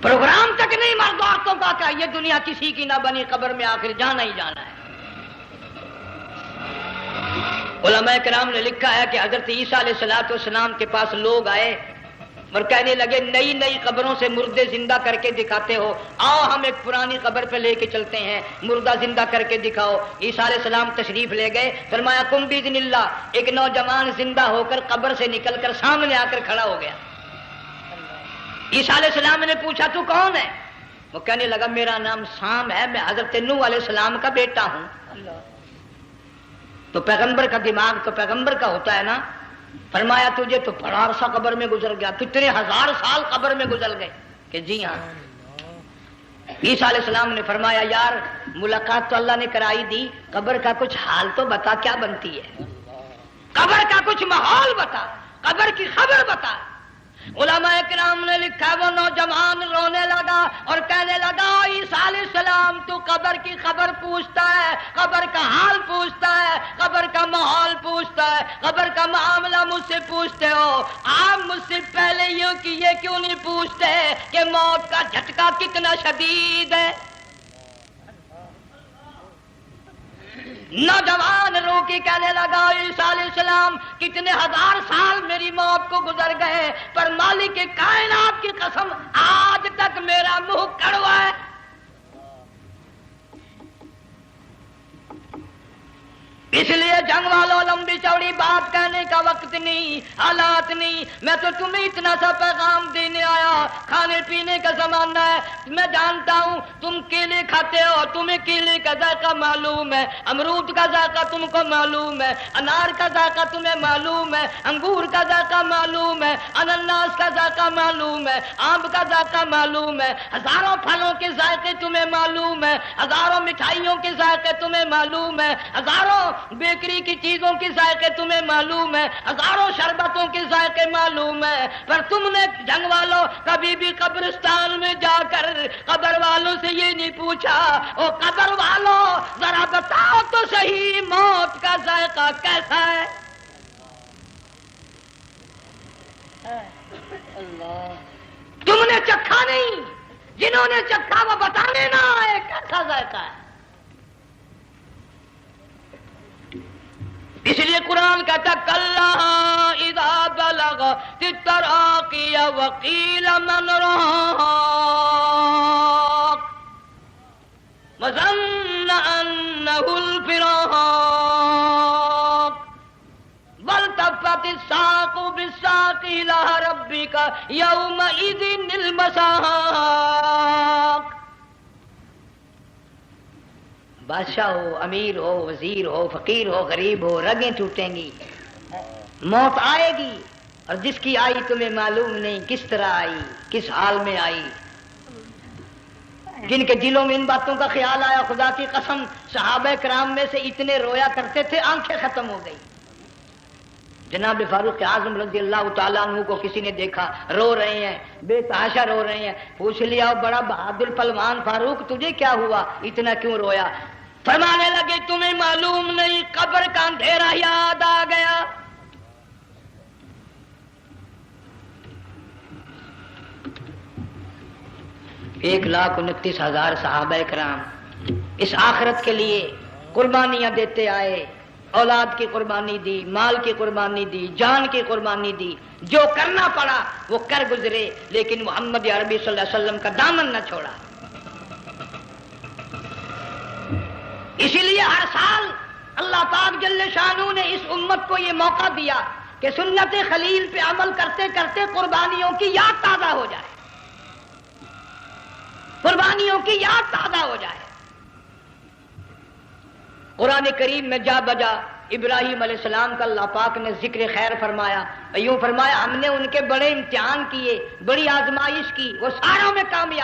پروگرام تک نہیں مرد عورتوں کا کہ یہ دنیا کسی کی نہ بنی، قبر میں آخر جانا ہی جانا ہے۔ علماء کرام نے لکھا ہے کہ حضرت عیسیٰ علیہ السلام کے پاس لوگ آئے اور کہنے لگے نئی نئی قبروں سے مردے زندہ کر کے دکھاتے ہو، آؤ ہم ایک پرانی قبر پہ لے کے چلتے ہیں، مردہ زندہ کر کے دکھاؤ۔ عیسیٰ علیہ السلام تشریف لے گئے، فرمایا قم باذن اللہ، ایک نوجوان زندہ ہو کر قبر سے نکل کر سامنے آ کر کھڑا ہو گیا۔ عیسیٰ علیہ السلام نے پوچھا تو کون ہے؟ وہ کہنے لگا میرا نام سام ہے، میں حضرت نوح علیہ السلام کا بیٹا ہوں۔ تو پیغمبر کا دماغ تو پیغمبر کا ہوتا ہے نا، فرمایا تجھے تو بڑا عرصہ قبر میں گزر گیا، کتنے ہزار سال قبر میں گزر گئے؟ کہ جی ہاں۔ عیسیٰ علیہ السلام نے فرمایا یار ملاقات تو اللہ نے کرائی دی، قبر کا کچھ حال تو بتا، کیا بنتی ہے؟ قبر کا کچھ ماحول بتا، قبر کی خبر بتا۔ علماء کرام نے لکھا وہ نوجوان رونے لگا اور کہنے لگا عیسیٰ علیہ السلام تو قبر کی خبر پوچھتا ہے، قبر کا حال پوچھتا ہے، قبر کا ماحول پوچھتا ہے، قبر کا معاملہ مجھ سے پوچھتے ہو، آپ مجھ سے پہلے یہ کیوں نہیں پوچھتے کہ موت کا جھٹکا کتنا شدید ہے؟ نوجوان رو کے کہنے لگا عیسیٰ علیہ السلام کتنے ہزار سال میری موت کو گزر گئے، پر مالک کائنات کی قسم آج تک میرا منہ کڑوا ہے۔ اس لیے جنگ والوں لمبی چوڑی بات کہنے کا وقت نہیں، حالات نہیں، میں تو تمہیں اتنا سا پیغام دینے آیا، کھانے پینے کا زمانہ ہے، میں جانتا ہوں تم کیلے کھاتے ہو، تمہیں کیلے کا ذائقہ معلوم ہے، امرود کا ذائقہ تم کو معلوم ہے، انار کا ذائقہ تمہیں معلوم ہے، انگور کا ذائقہ معلوم ہے، انناس کا ذائقہ معلوم ہے، آم کا ذائقہ معلوم ہے، ہزاروں پھلوں کے ذائقے تمہیں معلوم ہے، ہزاروں مٹھائیوں کے ذائقے تمہیں معلوم ہے، ہزاروں بیکری کی چیزوں کے ذائقے تمہیں معلوم ہے، ہزاروں شربتوں کے ذائقے معلوم ہے، پر تم نے جنگ والوں کبھی بھی قبرستان میں جا کر قبر والوں سے یہ نہیں پوچھا او قبر والوں ذرا بتاؤ تو صحیح موت کا ذائقہ کیسا ہے؟ تم نے چکھا نہیں، جنہوں نے چکھا وہ بتانے نہ آئے کیسا ذائقہ ہے۔ اس لیے قرآن کہتا کلا اذا بلغت التراقی وقیل من راق وظن انه الفراق والتفت الساق بالساق الى ربك يومئذ المساق۔ بادشاہ ہو، امیر ہو، وزیر ہو، فقیر ہو، غریب ہو، رگیں ٹوٹیں گی، موت آئے گی، اور جس کی آئی تمہیں معلوم نہیں کس طرح آئی، کس حال میں آئی۔ جن کے دلوں میں ان باتوں کا خیال آیا خدا کی قسم صحابہ کرام میں سے اتنے رویا کرتے تھے آنکھیں ختم ہو گئی۔ جناب فاروق اعظم رضی اللہ تعالیٰ عنہ کو کسی نے دیکھا رو رہے ہیں، بے تحاشا رو رہے ہیں، پوچھ لیا بڑا بہادر پہلوان فاروق تجھے کیا ہوا، اتنا کیوں رویا؟ فرمانے لگے تمہیں معلوم نہیں قبر کا اندھیرا یاد آ گیا۔ ایک 1,29,000 صحابہ کرام اس آخرت کے لیے قربانیاں دیتے آئے، اولاد کی قربانی دی، مال کی قربانی دی، جان کی قربانی دی، جو کرنا پڑا وہ کر گزرے، لیکن محمد عربی صلی اللہ علیہ وسلم کا دامن نہ چھوڑا۔ اسی لیے ہر سال اللہ پاک جل شانہ نے اس امت کو یہ موقع دیا کہ سنت خلیل پہ عمل کرتے کرتے قربانیوں کی یاد تازہ ہو جائے، قربانیوں کی یاد تازہ ہو جائے۔ قرآن کریم میں جا بجا ابراہیم علیہ السلام کا اللہ پاک نے ذکر خیر فرمایا، یوں فرمایا ہم نے ان کے بڑے امتحان کیے، بڑی آزمائش کی، وہ ساروں میں کامیاب